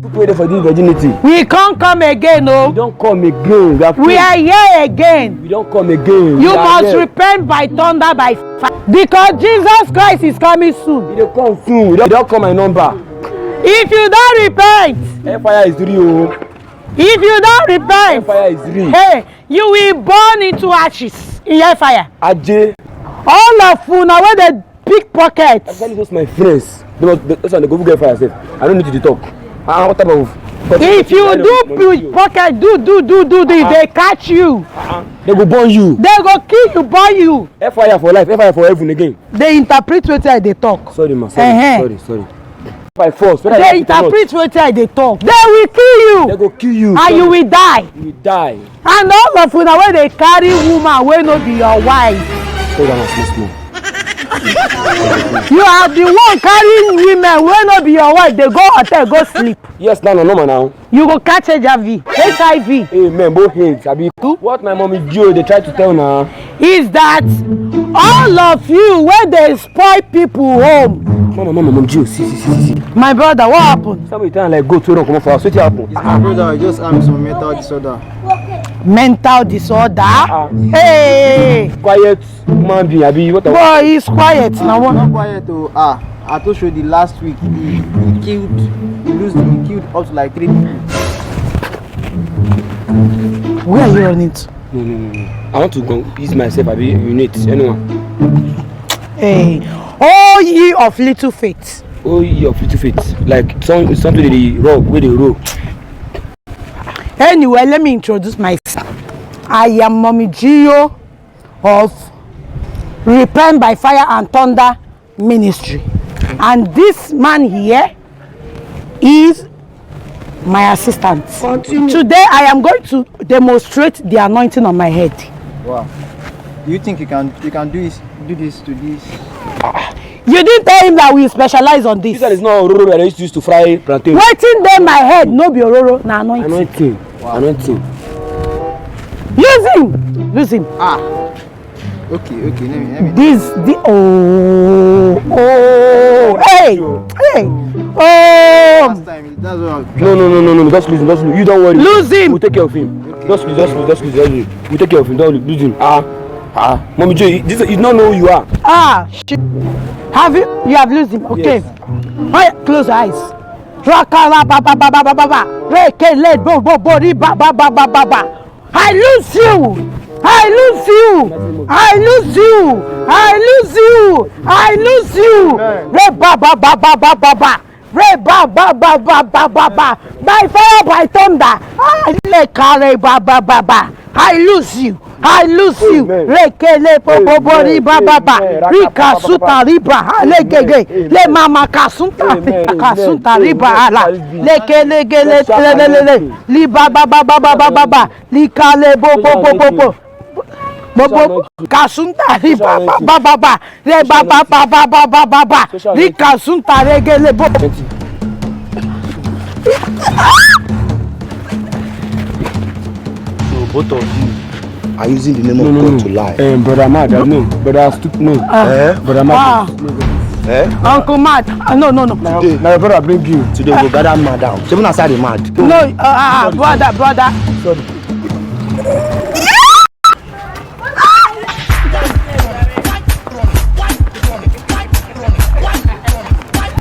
Wait for this virginity. We can't come again, no. We don't come again. We are here again. We don't come again. You must repent by thunder, by fire. Because Jesus Christ is coming soon. He don't come soon. We don't call my number. If you don't repent, fire is real. If you don't repent, fire is real. Hey, you will burn into ashes in your fire. Ajay. All of you now when they pickpockets. I'm telling those my friends. That's why they go get fire yourself. I don't need to talk. What type of? If you do pickpocket, do, they catch you. They go burn you. They go kill you, burn you. Fire for life, fire for heaven again. They interpret what they talk. Sorry, ma. Sorry. By force. They interpret what they talk. They will kill you. They go kill you. And you will die. You will die. And all of you now when they carry woman wey no be your wife. Hold on, small. You are the one carrying women wey no be your wife. They go hotel, go sleep. Yes, no, now. You go catch HIV. Hey, man, both heads. What my mommy Joe they try to tell now is that all of you when they spoil people home. Mama, Joe, see. My brother, what happened? Somebody tell like go to come for us. What happened? It's my brother. I just have some mental disorder. Mental disorder? Hey. Quiet man being abi what? Boy, he's quiet now. Not quiet though. I told you the last week he killed up to like 3 people. Where are you running to? No. I want to go ease myself. Abi you need anyone? Hey, oh ye of little faith. Oh ye of little faith. Like something they rob where they roll. Anyway, let me introduce myself. I am Mommy Gio of Repent by Fire and Thunder Ministry. And this man here is my assistant. Continue. Today I am going to demonstrate the anointing on my head. Wow. Do you think you can do this to this? You didn't tell him that we specialize on this. This is not ororo that I used to fry plantain. Waiting there my head, no be ororo, na anointing. Anointing. Wow. Anointing. Use him. Okay, let me. Hey. Last time, that's what I'm No. Just lose him. You don't worry. Lose him. We'll take care of him. Okay. Just lose. We'll take care of him. Don't lose him. Mommy Joe, you don't know who you are. Shit. Have you? You have lose him. Okay. Yes. Right, close your eyes. Rakala baba. Reke let bo baba. I lose you. Re baba. By fire, by thunder. I lose you. Rekele popo riba baba. Rika suta riba. Le mama kasunta riba ala. Lekele li baba. Likale popo. Bobo kasunta riba baba. Re baba. Rika sunta regele bobo. Both of you are using the name of God to lie. Brother Mad, no. Brother Stupid, no. Brother Mad. Uncle Mad. No. Today, my brother bring you. Today we go gather mad down. So when I say the mad. No, brother. Sorry.